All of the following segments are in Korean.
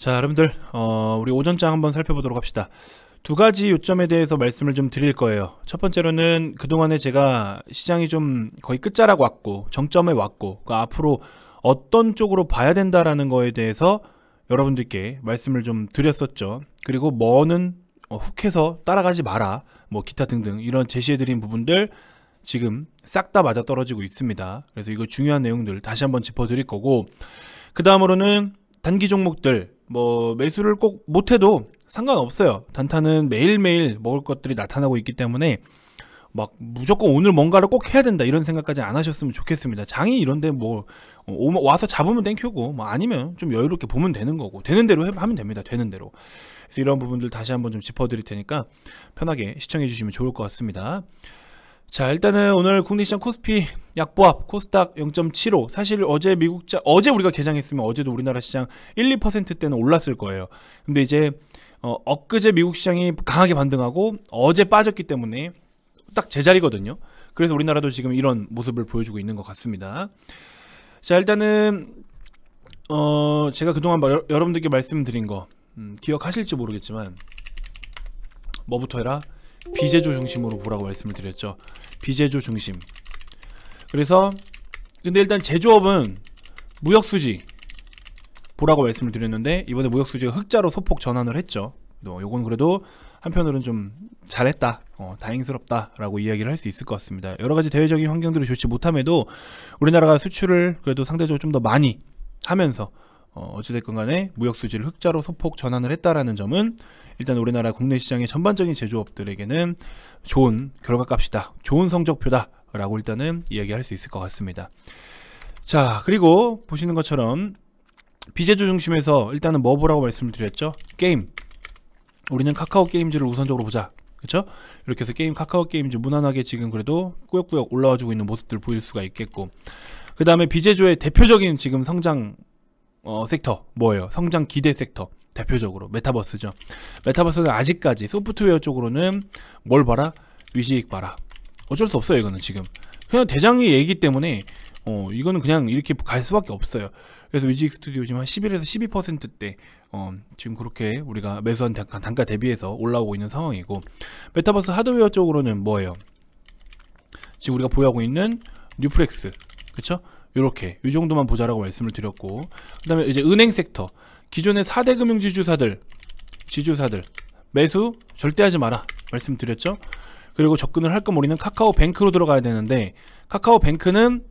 자, 여러분들 우리 오전장 한번 살펴보도록 합시다. 두 가지 요점에 대해서 말씀을 좀 드릴 거예요. 첫 번째로는 그동안에 제가 시장이 좀 거의 끝자락 왔고 정점에 왔고 앞으로 어떤 쪽으로 봐야 된다라는 거에 대해서 여러분들께 말씀을 좀 드렸었죠. 그리고 뭐는 훅해서 따라가지 마라, 뭐 기타 등등 이런 제시해드린 부분들 지금 싹 다 맞아 떨어지고 있습니다. 그래서 이거 중요한 내용들 다시 한번 짚어드릴 거고, 그 다음으로는 단기 종목들 뭐 매수를 꼭 못해도 상관없어요. 단타는 매일매일 먹을 것들이 나타나고 있기 때문에 막 무조건 오늘 뭔가를 꼭 해야 된다 이런 생각까지 안 하셨으면 좋겠습니다. 장이 이런데 뭐 와서 잡으면 땡큐고, 뭐 아니면 좀 여유롭게 보면 되는 거고, 되는 대로 하면 됩니다. 되는 대로. 그래서 이런 부분들 다시 한번 좀 짚어드릴 테니까 편하게 시청해 주시면 좋을 것 같습니다. 자, 일단은 오늘 국내시장 코스피 약보합 코스닥 0.75. 사실 어제 어제 우리가 개장했으면 어제도 우리나라 시장 1, 2%대는 올랐을 거예요. 근데 이제 엊그제 미국 시장이 강하게 반등하고 어제 빠졌기 때문에 딱 제자리거든요. 그래서 우리나라도 지금 이런 모습을 보여주고 있는 것 같습니다. 자, 일단은 제가 그동안 여러분들께 말씀드린 거 기억하실지 모르겠지만 뭐부터 해라? 비제조 중심으로 보라고 말씀을 드렸죠. 비제조 중심. 그래서 근데 일단 제조업은 무역수지 보라고 말씀을 드렸는데 이번에 무역수지가 흑자로 소폭 전환을 했죠. 요건 그래도 한편으로는 좀 잘했다, 다행스럽다 라고 이야기를 할 수 있을 것 같습니다. 여러가지 대외적인 환경들이 좋지 못함에도 우리나라가 수출을 그래도 상대적으로 좀 더 많이 하면서 어찌됐건 간에 무역수지를 흑자로 소폭 전환을 했다라는 점은 일단 우리나라 국내 시장의 전반적인 제조업들에게는 좋은 결과값이다, 좋은 성적표다 라고 일단은 이야기할 수 있을 것 같습니다. 자, 그리고 보시는 것처럼 비제조 중심에서 일단은 뭐 보라고 말씀을 드렸죠? 게임. 우리는 카카오 게임즈를 우선적으로 보자, 그쵸? 이렇게 해서 카카오 게임즈 무난하게 지금 그래도 꾸역꾸역 올라와주고 있는 모습들 보일 수가 있겠고, 그 다음에 비제조의 대표적인 지금 성장 섹터 뭐예요? 성장 기대 섹터 대표적으로 메타버스죠. 메타버스는 아직까지 소프트웨어 쪽으로는 뭘 봐라? 위지익 봐라. 어쩔 수 없어요. 이거는 지금 그냥 대장의 얘기 때문에 이거는 그냥 이렇게 갈 수밖에 없어요. 그래서 위지익 스튜디오 지금 한 11에서 12%대 지금 그렇게 우리가 매수한 단가 대비해서 올라오고 있는 상황이고, 메타버스 하드웨어 쪽으로는 뭐예요? 지금 우리가 보유하고 있는 뉴프렉스, 그쵸? 요렇게 이 정도만 보자라고 말씀을 드렸고, 그 다음에 이제 은행 섹터, 기존의 4대 금융지주사들 매수 절대 하지 마라 말씀드렸죠. 그리고 접근을 할 거면 우리는 카카오뱅크로 들어가야 되는데, 카카오뱅크는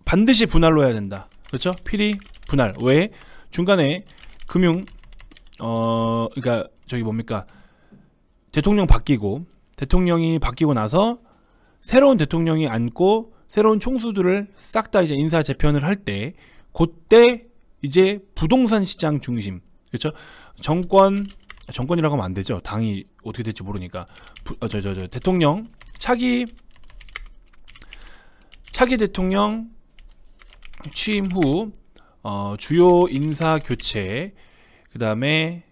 반드시 분할로 해야 된다, 그렇죠? 필히 분할. 왜? 중간에 금융 그러니까 저기 뭡니까, 대통령이 바뀌고 나서 새로운 대통령이 앉고 새로운 총수들을 싹 다 이제 인사 재편을 할 때, 그때 이제 부동산 시장 중심, 그렇죠? 정권이라고 하면 안 되죠. 당이 어떻게 될지 모르니까. 대통령 차기 대통령 취임 후 주요 인사 교체, 그 다음에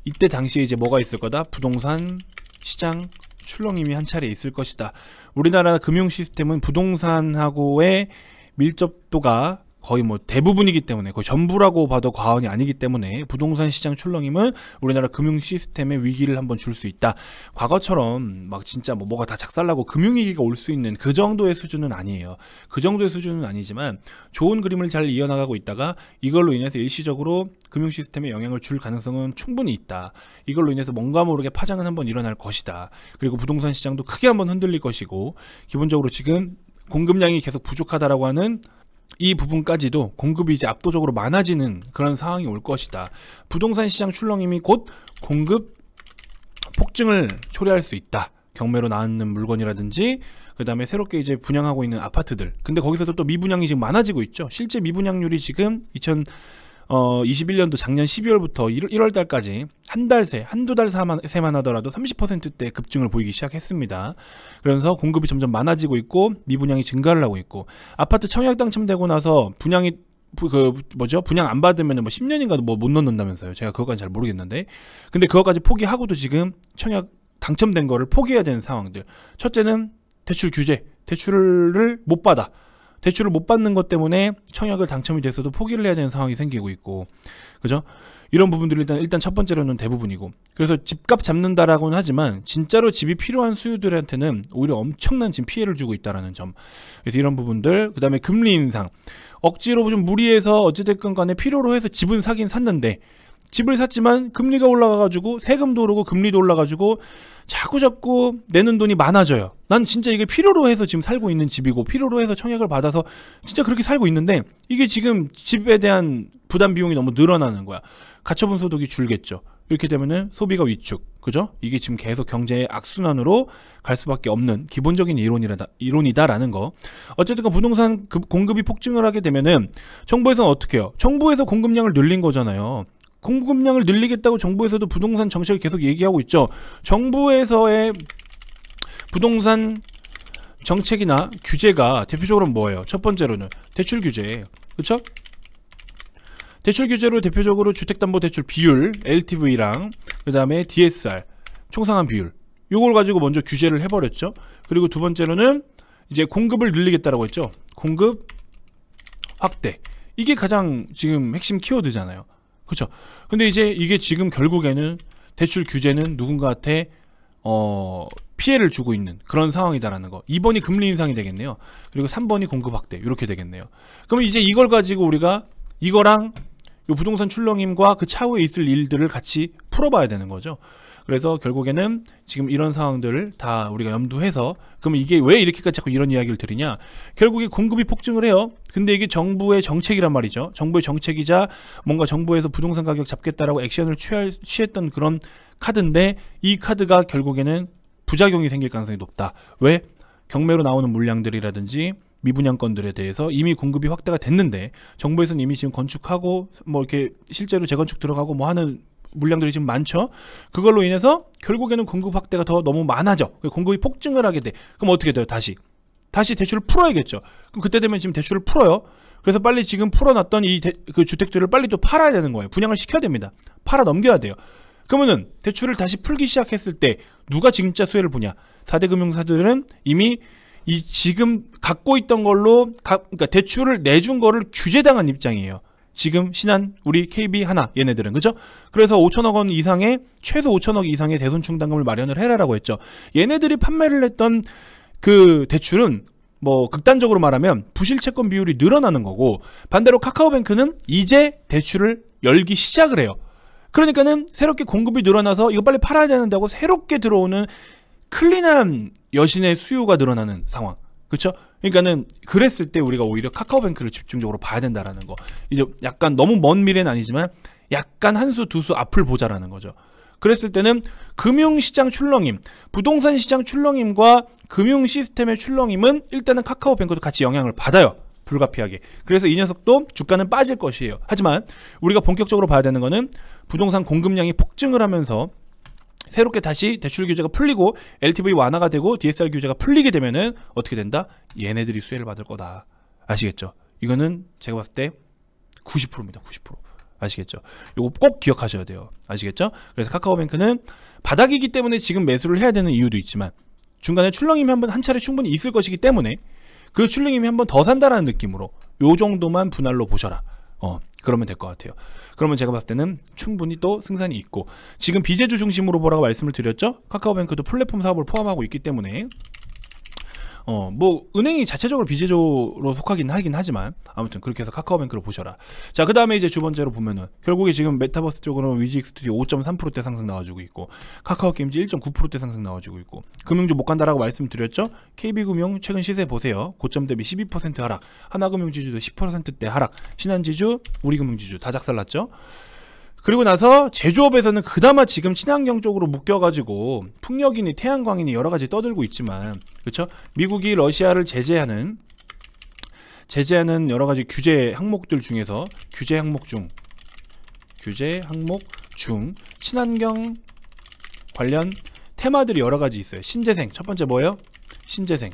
이때 당시에 이제 뭐가 있을 거다? 부동산 시장 출렁임이 한 차례 있을 것이다. 우리나라 금융 시스템은 부동산하고의 밀접도가 거의 뭐 대부분이기 때문에, 거의 전부라고 봐도 과언이 아니기 때문에 부동산 시장 출렁임은 우리나라 금융 시스템에 위기를 한번 줄 수 있다. 과거처럼 막 진짜 뭐가 다 작살나고 금융위기가 올 수 있는 그 정도의 수준은 아니에요. 그 정도의 수준은 아니지만 좋은 그림을 잘 이어나가고 있다가 이걸로 인해서 일시적으로 금융 시스템에 영향을 줄 가능성은 충분히 있다. 이걸로 인해서 뭔가 모르게 파장은 한번 일어날 것이다. 그리고 부동산 시장도 크게 한번 흔들릴 것이고, 기본적으로 지금 공급량이 계속 부족하다라고 하는 이 부분까지도 공급이 이제 압도적으로 많아지는 그런 상황이 올 것이다. 부동산 시장 출렁임이 곧 공급 폭증을 초래할 수 있다. 경매로 나왔는 물건이라든지, 그 다음에 새롭게 이제 분양하고 있는 아파트들. 근데 거기서도 또 미분양이 지금 많아지고 있죠. 실제 미분양률이 지금 2021년도 작년 12월부터 1월 달까지 한두 달 새만 하더라도 30%대 급증을 보이기 시작했습니다. 그래서 공급이 점점 많아지고 있고 미분양이 증가를 하고 있고, 아파트 청약 당첨되고 나서 분양 안 받으면 뭐 10년인가 뭐 못 넣는다면서요. 제가 그것까지 잘 모르겠는데, 근데 그것까지 포기하고도 지금 청약 당첨된 거를 포기해야 되는 상황들. 첫째는 대출 규제, 대출을 못 받아. 대출을 못 받는 것 때문에 청약을 당첨이 됐어도 포기를 해야 되는 상황이 생기고 있고, 그죠? 이런 부분들이 일단 첫 번째로는 대부분이고, 그래서 집값 잡는다라고는 하지만 진짜로 집이 필요한 수요들한테는 오히려 엄청난 지금 피해를 주고 있다라는 점. 그래서 이런 부분들, 그 다음에 금리 인상, 억지로 좀 무리해서 어찌됐건 간에 필요로 해서 집은 사긴 샀는데, 집을 샀지만 금리가 올라가가지고 세금도 오르고 금리도 올라가지고 자꾸 내는 돈이 많아져요. 난 진짜 이게 필요로 해서 지금 살고 있는 집이고 필요로 해서 청약을 받아서 진짜 그렇게 살고 있는데, 이게 지금 집에 대한 부담 비용이 너무 늘어나는 거야. 가처분 소득이 줄겠죠. 이렇게 되면은 소비가 위축, 그죠? 이게 지금 계속 경제의 악순환으로 갈 수밖에 없는 기본적인 이론이다라는 거. 어쨌든 부동산 공급이 폭증을 하게 되면은 정부에서는 어떻게 해요? 정부에서 공급량을 늘린 거잖아요. 공급량을 늘리겠다고 정부에서도 부동산 정책을 계속 얘기하고 있죠. 정부에서의 부동산 정책이나 규제가 대표적으로 뭐예요? 첫 번째로는 대출 규제예요. 그렇죠? 대출 규제로 대표적으로 주택담보대출 비율, LTV랑 그 다음에 DSR, 총상환 비율, 요걸 가지고 먼저 규제를 해버렸죠. 그리고 두 번째로는 이제 공급을 늘리겠다라고 했죠. 공급 확대. 이게 가장 지금 핵심 키워드잖아요. 그렇죠? 근데 이제 이게 지금 결국에는 대출 규제는 누군가한테 피해를 주고 있는 그런 상황이다라는 거. 2번이 금리 인상이 되겠네요. 그리고 3번이 공급 확대, 이렇게 되겠네요. 그러면 이제 이걸 가지고 우리가 이거랑 요 부동산 출렁임과 그 차후에 있을 일들을 같이 풀어봐야 되는 거죠. 그래서 결국에는 지금 이런 상황들을 다 우리가 염두해서, 그러면 이게 왜 이렇게까지 자꾸 이런 이야기를 드리냐, 결국에 공급이 폭증을 해요. 근데 이게 정부의 정책이란 말이죠. 정부의 정책이자 뭔가 정부에서 부동산 가격 잡겠다라고 액션을 취했던 그런 카드인데, 이 카드가 결국에는 부작용이 생길 가능성이 높다. 왜? 경매로 나오는 물량들이라든지 미분양건들에 대해서 이미 공급이 확대가 됐는데, 정부에서는 이미 지금 건축하고 뭐 이렇게 실제로 재건축 들어가고 뭐 하는 물량들이 지금 많죠. 그걸로 인해서 결국에는 공급 확대가 더 너무 많아져. 공급이 폭증을 하게 돼. 그럼 어떻게 돼요? 다시 대출을 풀어야겠죠. 그럼 그때 되면 지금 대출을 풀어요. 그래서 빨리 지금 풀어놨던 그 주택들을 빨리 또 팔아야 되는 거예요. 분양을 시켜야 됩니다. 팔아 넘겨야 돼요. 그러면은 대출을 다시 풀기 시작했을 때 누가 진짜 수혜를 보냐? 4대 금융사들은 이미 이 지금 갖고 있던 걸로 그러니까 대출을 내준 거를 규제당한 입장이에요. 지금 신한, 우리 KB 하나, 얘네들은, 그죠? 그래서 5천억 원 이상의, 최소 5천억 이상의 대손 충당금을 마련을 해라라고 했죠. 얘네들이 판매를 했던 그 대출은 뭐 극단적으로 말하면 부실채권 비율이 늘어나는 거고, 반대로 카카오뱅크는 이제 대출을 열기 시작을 해요. 그러니까는 새롭게 공급이 늘어나서 이거 빨리 팔아야 되는다고 새롭게 들어오는 클린한 여신의 수요가 늘어나는 상황. 그렇죠? 그러니까는 그랬을 때 우리가 오히려 카카오뱅크를 집중적으로 봐야 된다라는 거. 이제 약간 너무 먼 미래는 아니지만 약간 한 수 두 수 앞을 보자라는 거죠. 그랬을 때는 금융시장 출렁임, 부동산 시장 출렁임과 금융 시스템의 출렁임은 일단은 카카오뱅크도 같이 영향을 받아요. 불가피하게. 그래서 이 녀석도 주가는 빠질 것이에요. 하지만 우리가 본격적으로 봐야 되는 거는 부동산 공급량이 폭증을 하면서 새롭게 다시 대출 규제가 풀리고 LTV 완화가 되고 DSR 규제가 풀리게 되면은 어떻게 된다? 얘네들이 수혜를 받을 거다. 아시겠죠? 이거는 제가 봤을 때 90%입니다. 90%. 아시겠죠? 이거 꼭 기억하셔야 돼요. 아시겠죠? 그래서 카카오뱅크는 바닥이기 때문에 지금 매수를 해야 되는 이유도 있지만 중간에 출렁임이 한 차례 충분히 있을 것이기 때문에 그 출렁임이 한 번 더 산다라는 느낌으로 요 정도만 분할로 보셔라. 그러면 될 것 같아요. 그러면 제가 봤을 때는 충분히 또 승산이 있고, 지금 비제주 중심으로 보라고 말씀을 드렸죠. 카카오뱅크도 플랫폼 사업을 포함하고 있기 때문에 뭐 은행이 자체적으로 비제조로 속하긴 하긴 하지만 아무튼 그렇게 해서 카카오뱅크로 보셔라. 자, 그 다음에 이제 두 번째로 보면은 결국에 지금 메타버스 쪽으로 위직 스튜디오 5.3%대 상승 나와주고 있고, 카카오게임즈 1.9%대 상승 나와주고 있고, 금융주 못 간다라고 말씀드렸죠. KB금융 최근 시세 보세요. 고점 대비 12% 하락, 하나금융지주도 10%대 하락, 신한지주, 우리금융지주 다 작살났죠. 그리고 나서 제조업에서는 그나마 지금 친환경 쪽으로 묶여가지고 풍력이니 태양광이니 여러가지 떠들고 있지만, 그렇죠? 미국이 러시아를 제재하는 여러가지 규제 항목들 중에서 규제 항목 중 친환경 관련 테마들이 여러가지 있어요. 신재생 첫 번째 뭐예요? 신재생.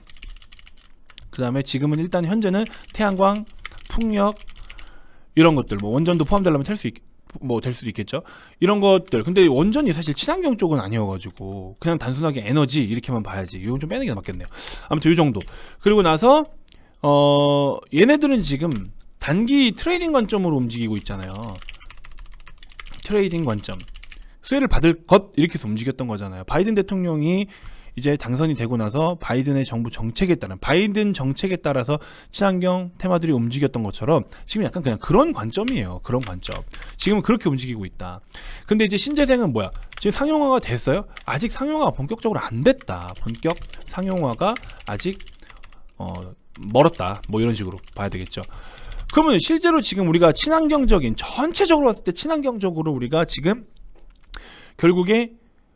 그 다음에 지금은 일단 현재는 태양광, 풍력 이런 것들, 뭐 원전도 포함되려면 될 수도 있겠죠. 이런 것들. 근데 원전이 사실 친환경 쪽은 아니어가지고 그냥 단순하게 에너지 이렇게만 봐야지. 이건 좀 빼는 게 맞겠네요. 아무튼 이 정도. 그리고 나서 얘네들은 지금 단기 트레이딩 관점으로 움직이고 있잖아요. 트레이딩 관점. 수혜를 받을 것 이렇게 해서 움직였던 거잖아요. 바이든 대통령이 이제 당선이 되고 나서 바이든의 정부 정책에 따른 바이든 정책에 따라서 친환경 테마들이 움직였던 것처럼 지금 약간 그냥 그런 관점이에요. 그런 관점. 지금은 그렇게 움직이고 있다. 근데 이제 신재생은 뭐야? 지금 상용화가 됐어요? 아직 상용화가 본격적으로 안 됐다. 본격 상용화가 아직 멀었다. 뭐 이런 식으로 봐야 되겠죠. 그러면 실제로 지금 우리가 친환경적인 전체적으로 봤을 때 친환경적으로 우리가 지금 결국에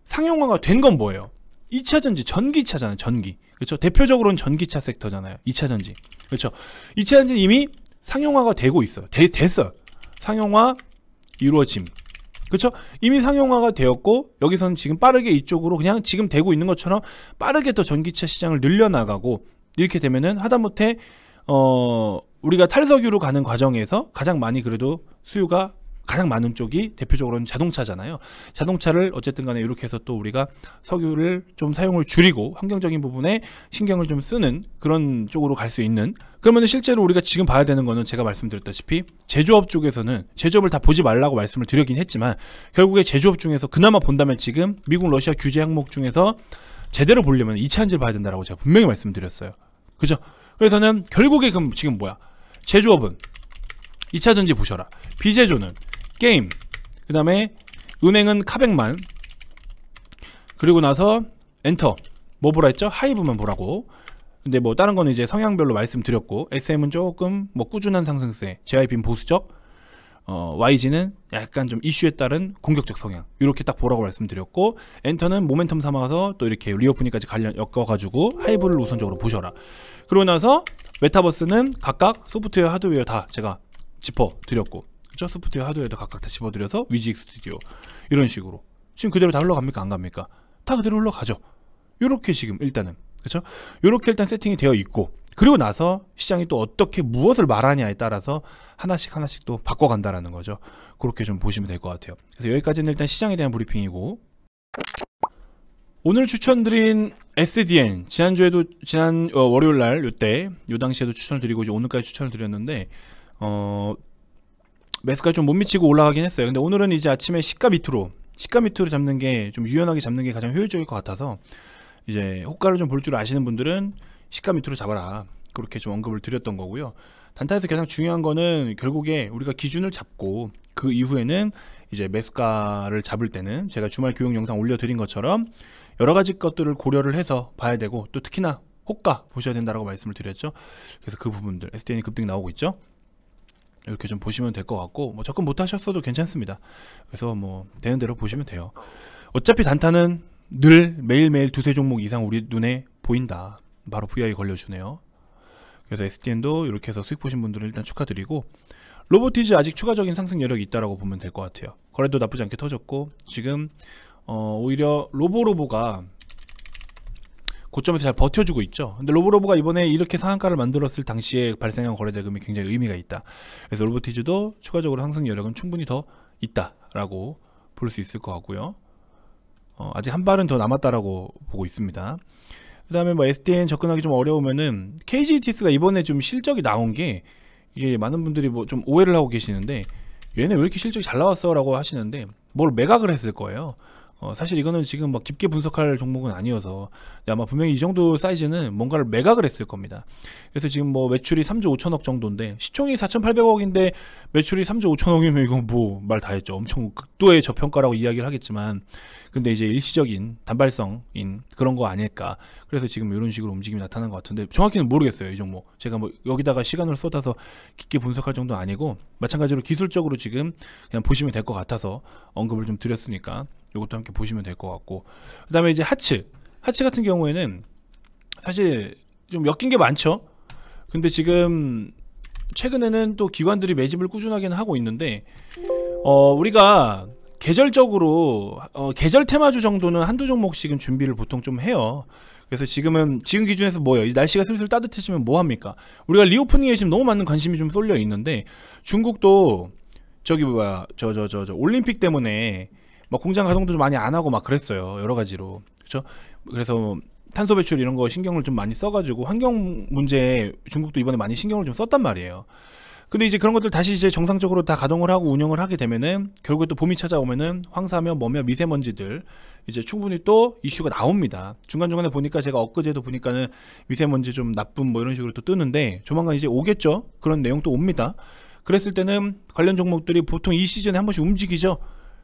상용화가 된 건 뭐예요? 2차전지, 전기차잖아요. 전기. 그렇죠? 대표적으로는 전기차 섹터잖아요. 2차전지. 그렇죠? 2차전지는 이미 상용화가 되고 있어요. 됐어요. 상용화 이루어짐. 그렇죠? 이미 상용화가 되었고 여기서는 지금 빠르게 이쪽으로 그냥 지금 되고 있는 것처럼 빠르게 더 전기차 시장을 늘려나가고 이렇게 되면은 하다못해 우리가 탈석유로 가는 과정에서 가장 많이 그래도 수요가 가장 많은 쪽이 대표적으로는 자동차잖아요. 자동차를 어쨌든 간에 이렇게 해서 또 우리가 석유를 좀 사용을 줄이고 환경적인 부분에 신경을 좀 쓰는 그런 쪽으로 갈 수 있는, 그러면 실제로 우리가 지금 봐야 되는 거는 제가 말씀드렸다시피 제조업 쪽에서는 제조업을 다 보지 말라고 말씀을 드렸긴 했지만 결국에 제조업 중에서 그나마 본다면 지금 미국 러시아 규제 항목 중에서 제대로 보려면 2차전지를 봐야 된다라고 제가 분명히 말씀드렸어요. 그죠? 그래서는 결국에 그럼 지금 뭐야? 제조업은 2차전지 보셔라. 비제조는 게임, 그 다음에 은행은 카백만, 그리고 나서 엔터 뭐 보라 했죠? 하이브만 보라고. 근데 뭐 다른 거는 이제 성향별로 말씀드렸고, SM은 조금 뭐 꾸준한 상승세, JYP는 보수적, YG는 약간 좀 이슈에 따른 공격적 성향, 이렇게 딱 보라고 말씀드렸고, 엔터는 모멘텀 삼아서 또 이렇게 리오프닝까지 관련 엮어가지고 하이브를 우선적으로 보셔라. 그러고 나서 메타버스는 각각 소프트웨어, 하드웨어 다 제가 짚어드렸고, 그쵸? 소프트웨어, 하드웨어도 각각 다 짚어드려서 위지익 스튜디오 이런 식으로 지금 그대로 다 흘러갑니까? 안 갑니까? 다 그대로 흘러가죠. 요렇게 지금 일단은, 그쵸? 요렇게 일단 세팅이 되어 있고, 그리고 나서 시장이 또 어떻게 무엇을 말하냐에 따라서 하나씩 또 바꿔간다라는 거죠. 그렇게 좀 보시면 될 것 같아요. 그래서 여기까지는 일단 시장에 대한 브리핑이고, 오늘 추천드린 SDN 지난주에도 지난 월요일날 요 당시에도 추천을 드리고 이제 오늘까지 추천을 드렸는데 매수가 좀 못 미치고 올라가긴 했어요. 근데 오늘은 이제 아침에 시가 밑으로 잡는 게 좀 유연하게 잡는 게 가장 효율적일 것 같아서 이제 호가를 좀 볼 줄 아시는 분들은 시가 밑으로 잡아라, 그렇게 좀 언급을 드렸던 거고요. 단타에서 가장 중요한 거는 결국에 우리가 기준을 잡고 그 이후에는 이제 매수가를 잡을 때는 제가 주말 교육 영상 올려드린 것처럼 여러 가지 것들을 고려를 해서 봐야 되고, 또 특히나 호가 보셔야 된다라고 말씀을 드렸죠. 그래서 그 부분들 SDN이 급등 나오고 있죠. 이렇게 좀 보시면 될 것 같고, 뭐 접근 못 하셨어도 괜찮습니다. 그래서 뭐 되는 대로 보시면 돼요. 어차피 단타는 늘 매일매일 두세 종목 이상 우리 눈에 보인다. 바로 VI 걸려주네요. 그래서 SDN도 이렇게 해서 수익 보신 분들은 일단 축하드리고, 로보티즈 아직 추가적인 상승 여력이 있다라고 보면 될 것 같아요. 거래도 나쁘지 않게 터졌고, 지금 오히려 로보가 고점에서 잘 버텨주고 있죠. 근데 로보가 이번에 이렇게 상한가를 만들었을 당시에 발생한 거래 대금이 굉장히 의미가 있다. 그래서 로보티즈도 추가적으로 상승 여력은 충분히 더 있다라고 볼 수 있을 것 같고요. 아직 한 발은 더 남았다라고 보고 있습니다. 그 다음에 뭐 SDN 접근하기 좀 어려우면은 KGTS가 이번에 좀 실적이 나온 게, 이게 많은 분들이 뭐 좀 오해를 하고 계시는데 얘네 왜 이렇게 실적이 잘 나왔어 라고 하시는데 뭘 매각을 했을 거예요. 사실 이거는 지금 막 깊게 분석할 종목은 아니어서 아마 분명히 이 정도 사이즈는 뭔가를 매각을 했을 겁니다. 그래서 지금 뭐 매출이 3조 5천억 정도인데 시총이 4,800억인데 매출이 3조 5천억이면 이건 뭐 말 다 했죠. 엄청 극도의 저평가라고 이야기를 하겠지만, 근데 이제 일시적인 단발성인 그런 거 아닐까. 그래서 지금 이런 식으로 움직임이 나타난 것 같은데 정확히는 모르겠어요, 이 종목. 제가 뭐 여기다가 시간을 쏟아서 깊게 분석할 정도는 아니고, 마찬가지로 기술적으로 지금 그냥 보시면 될 것 같아서 언급을 좀 드렸으니까 이것도 함께 보시면 될 것 같고, 그 다음에 이제 하츠 같은 경우에는 사실 좀 엮인 게 많죠. 근데 지금 최근에는 또 기관들이 매집을 꾸준하게는 하고 있는데, 우리가 계절적으로 계절 테마주 정도는 한두 종목씩은 준비를 보통 좀 해요. 그래서 지금 기준에서 뭐예요? 이 날씨가 슬슬 따뜻해지면 뭐 합니까? 우리가 리오프닝에 지금 너무 많은 관심이 좀 쏠려 있는데, 중국도 저기 뭐야 저 올림픽 때문에 막 공장 가동도 좀 많이 안 하고 막 그랬어요. 여러 가지로. 그렇죠? 그래서 탄소 배출 이런 거 신경을 좀 많이 써가지고 환경 문제에 중국도 이번에 많이 신경을 좀 썼단 말이에요. 근데 이제 그런 것들 다시 이제 정상적으로 다 가동을 하고 운영을 하게 되면은 결국에 또 봄이 찾아오면은 황사며 뭐며 미세먼지들 이제 충분히 또 이슈가 나옵니다. 중간중간에 보니까 제가 엊그제도 보니까는 미세먼지 좀 나쁨 뭐 이런 식으로 또 뜨는데 조만간 이제 오겠죠. 그런 내용 또 옵니다. 그랬을 때는 관련 종목들이 보통 이 시즌에 한 번씩 움직이죠.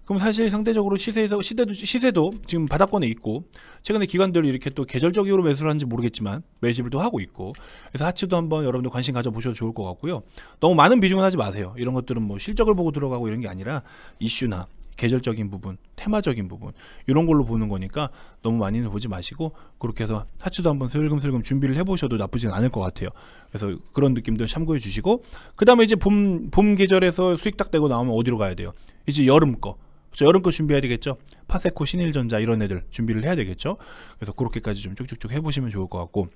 그럼 사실 상대적으로 시세도 지금 바닥권에 있고 최근에 기관들이 이렇게 또 계절적으로 매수를 하는지 모르겠지만 매집을 또 하고 있고 그래서 하츠도 한번 여러분들 관심 가져보셔도 좋을 것 같고요. 너무 많은 비중은 하지 마세요. 이런 것들은 뭐 실적을 보고 들어가고 이런 게 아니라 이슈나 계절적인 부분, 테마적인 부분 이런 걸로 보는 거니까 너무 많이는 보지 마시고 그렇게 해서 하츠도 한번 슬금슬금 준비를 해보셔도 나쁘진 않을 것 같아요. 그래서 그런 느낌들 참고해 주시고 그 다음에 이제 봄 계절에서 수익 딱 되고 나오면 어디로 가야 돼요? 이제 여름 거. 여름 거 준비해야 되겠죠. 파세코, 신일전자 이런 애들 준비를 해야 되겠죠. 그래서 그렇게까지 좀 쭉쭉쭉 해보시면 좋을 것 같고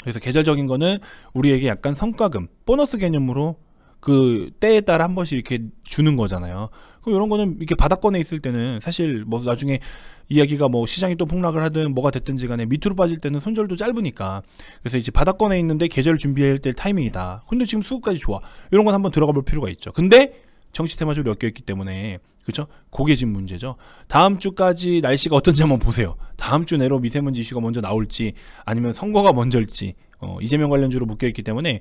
그래서 계절적인 거는 우리에게 약간 성과금, 보너스 개념으로 그 때에 따라 한 번씩 이렇게 주는 거잖아요. 그럼 이런 거는 이렇게 바닥권에 있을 때는 사실 뭐 나중에 이야기가 뭐 시장이 또 폭락을 하든 뭐가 됐든지 간에 밑으로 빠질 때는 손절도 짧으니까 그래서 이제 바닥권에 있는데 계절 준비해야 될 타이밍이다. 근데 지금 수급까지 좋아. 이런 건 한번 들어가 볼 필요가 있죠. 근데 정치 테마적으로 엮여있기 때문에 그렇죠? 그게 지금 문제죠. 다음 주까지 날씨가 어떤지 한번 보세요. 다음 주 내로 미세먼지 이슈가 먼저 나올지 아니면 선거가 먼저일지 이재명 관련주로 묶여있기 때문에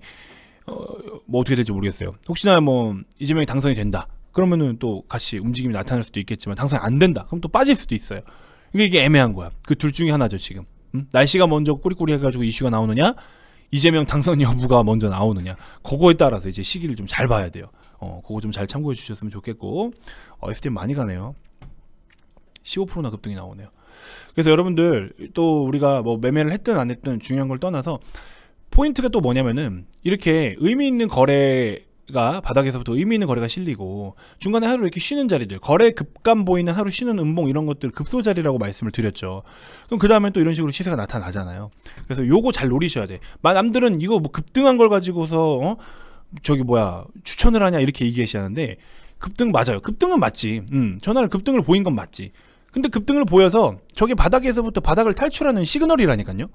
뭐 어떻게 될지 모르겠어요. 혹시나 뭐 이재명이 당선이 된다 그러면은 또 같이 움직임이 나타날 수도 있겠지만 당선이 안 된다 그럼 또 빠질 수도 있어요. 이게 애매한 거야. 그 둘 중에 하나죠 지금. 날씨가 먼저 꾸리꾸리 해가지고 이슈가 나오느냐 이재명 당선 여부가 먼저 나오느냐 그거에 따라서 이제 시기를 좀 잘 봐야 돼요. 그거 좀 잘 참고해 주셨으면 좋겠고 STM 많이 가네요. 15%나 급등이 나오네요. 그래서 여러분들 또 우리가 뭐 매매를 했든 안 했든 중요한 걸 떠나서 포인트가 또 뭐냐면은 이렇게 의미 있는 거래가 바닥에서부터 의미 있는 거래가 실리고 중간에 하루 이렇게 쉬는 자리들 거래 급감 보이는 하루 쉬는 음봉 이런 것들 급소 자리라고 말씀을 드렸죠. 그럼 그 다음에 또 이런 식으로 시세가 나타나잖아요. 그래서 요거 잘 노리셔야 돼. 남들은 이거 뭐 급등한 걸 가지고서 저기 뭐야 추천을 하냐 이렇게 얘기하시는데 급등 맞아요. 급등은 맞지. 전날 급등을 보인 건 맞지. 근데 급등을 보여서 저게 바닥에서부터 바닥을 탈출하는 시그널이라니까요.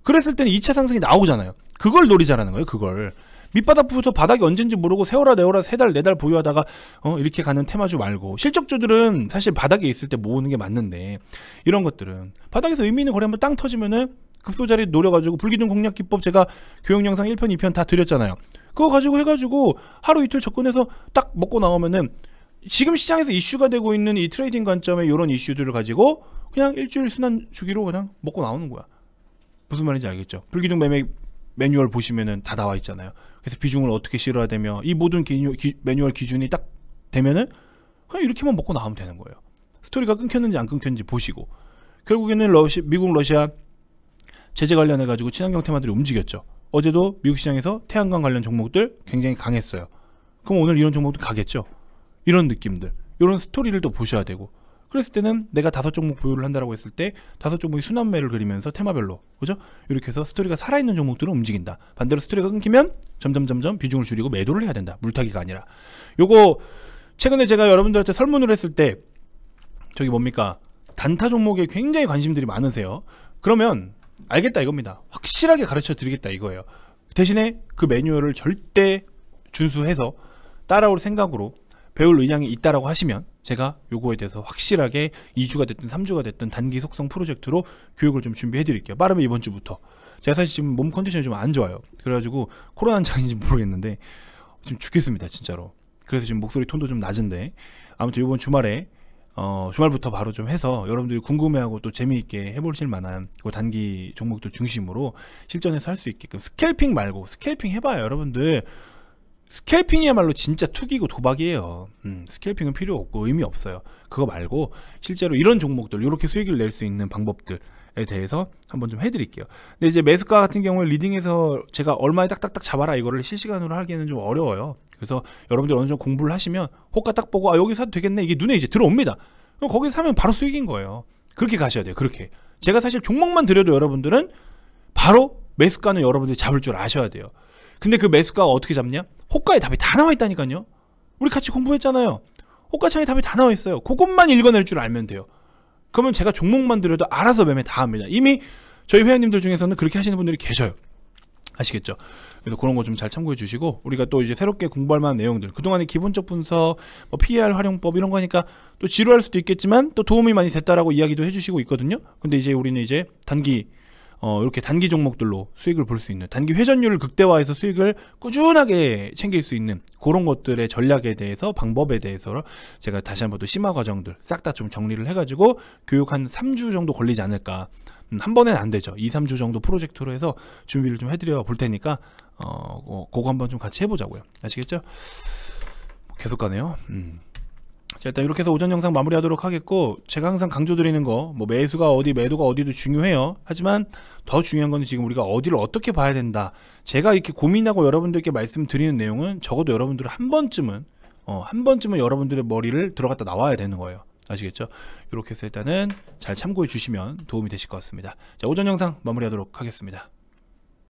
그랬을 때는 2차 상승이 나오잖아요. 그걸 노리자라는 거예요. 그걸 밑바닥부터 바닥이 언젠지 모르고 세월아 내월아 3달 4달 보유하다가 이렇게 가는 테마주 말고 실적주들은 사실 바닥에 있을 때 모으는 게 맞는데 이런 것들은 바닥에서 의미 있는 거래 한번 땅 터지면은 급소자리 노려가지고 불기둥 공략 기법 제가 교육 영상 1편 2편 다 드렸잖아요. 그거 가지고 해가지고 하루 이틀 접근해서 딱 먹고 나오면은 지금 시장에서 이슈가 되고 있는 이 트레이딩 관점의 이런 이슈들을 가지고 그냥 일주일 순환 주기로 그냥 먹고 나오는 거야. 무슨 말인지 알겠죠? 불기둥 매매 매뉴얼 보시면은 다 나와 있잖아요. 그래서 비중을 어떻게 실어야 되며 이 모든 매뉴얼 기준이 딱 되면은 그냥 이렇게만 먹고 나오면 되는 거예요. 스토리가 끊겼는지 안 끊겼는지 보시고 결국에는 미국 러시아 제재 관련해가지고 친환경 테마들이 움직였죠. 어제도 미국 시장에서 태양광 관련 종목들 굉장히 강했어요. 그럼 오늘 이런 종목도 가겠죠. 이런 느낌들 이런 스토리를 또 보셔야 되고 그랬을 때는 내가 5종목 보유를 한다라고 했을 때 5종목이 순환매를 그리면서 테마별로 그죠? 이렇게 해서 스토리가 살아있는 종목들은 움직인다. 반대로 스토리가 끊기면 점점 비중을 줄이고 매도를 해야 된다. 물타기가 아니라. 요거 최근에 제가 여러분들한테 설문을 했을 때 저기 뭡니까 단타 종목에 굉장히 관심들이 많으세요. 그러면 알겠다 이겁니다. 확실하게 가르쳐 드리겠다 이거예요. 대신에 그 매뉴얼을 절대 준수해서 따라올 생각으로 배울 의향이 있다라고 하시면 제가 요거에 대해서 확실하게 2주가 됐든 3주가 됐든 단기 속성 프로젝트로 교육을 좀 준비해 드릴게요. 빠르면 이번 주부터. 제가 사실 지금 몸 컨디션이 좀 안 좋아요. 그래가지고 코로나 한창인지 모르겠는데 지금 죽겠습니다 진짜로. 그래서 지금 목소리 톤도 좀 낮은데 아무튼 이번 주말에 주말부터 바로 좀 해서 여러분들이 궁금해하고 또 재미있게 해보실 만한 그 단기 종목들 중심으로 실전에서 할 수 있게끔 스캘핑 말고 스캘핑 해봐요 여러분들. 스캘핑이야말로 진짜 투기고 도박이에요. 스캘핑은 필요 없고 의미 없어요. 그거 말고 실제로 이런 종목들 이렇게 수익을 낼 수 있는 방법들에 대해서 한번 좀 해드릴게요. 근데 이제 매수가 같은 경우에 리딩에서 제가 얼마에 딱딱딱 잡아라 이거를 실시간으로 하기에는 좀 어려워요. 그래서 여러분들 어느 정도 공부를 하시면 호가 딱 보고 아 여기 사도 되겠네 이게 눈에 이제 들어옵니다. 그럼 거기서 사면 바로 수익인 거예요. 그렇게 가셔야 돼요. 그렇게 제가 사실 종목만 드려도 여러분들은 바로 매수가는 여러분들이 잡을 줄 아셔야 돼요. 근데 그 매수가가 어떻게 잡냐? 호가에 답이 다 나와 있다니까요. 우리 같이 공부했잖아요. 호가창에 답이 다 나와 있어요. 그것만 읽어낼 줄 알면 돼요. 그러면 제가 종목만 드려도 알아서 매매 다 합니다. 이미 저희 회원님들 중에서는 그렇게 하시는 분들이 계셔요. 아시겠죠? 그래서 그런 거 좀 잘 참고해 주시고, 우리가 또 이제 새롭게 공부할 만한 내용들, 그동안의 기본적 분석, 뭐 PER 활용법 이런 거 하니까 또 지루할 수도 있겠지만 또 도움이 많이 됐다라고 이야기도 해주시고 있거든요. 근데 이제 우리는 이제 단기 이렇게 단기 종목들로 수익을 볼 수 있는, 단기 회전율을 극대화해서 수익을 꾸준하게 챙길 수 있는 그런 것들의 전략에 대해서, 방법에 대해서 제가 다시 한번 또 심화 과정들 싹 다 좀 정리를 해가지고 교육 한 3주 정도 걸리지 않을까. 한 번에는 안 되죠. 2, 3주 정도 프로젝트로 해서 준비를 좀 해드려 볼 테니까 그거 한번 좀 같이 해보자고요. 아시겠죠? 계속 가네요. 자, 일단 이렇게 해서 오전 영상 마무리하도록 하겠고, 제가 항상 강조드리는 거, 뭐 매수가 어디, 매도가 어디도 중요해요. 하지만 더 중요한 건 지금 우리가 어디를 어떻게 봐야 된다. 제가 이렇게 고민하고 여러분들께 말씀드리는 내용은 적어도 여러분들은 한 번쯤은 여러분들의 머리를 들어갔다 나와야 되는 거예요. 아시겠죠? 이렇게 해서 일단은 잘 참고해 주시면 도움이 되실 것 같습니다. 자, 오전 영상 마무리하도록 하겠습니다.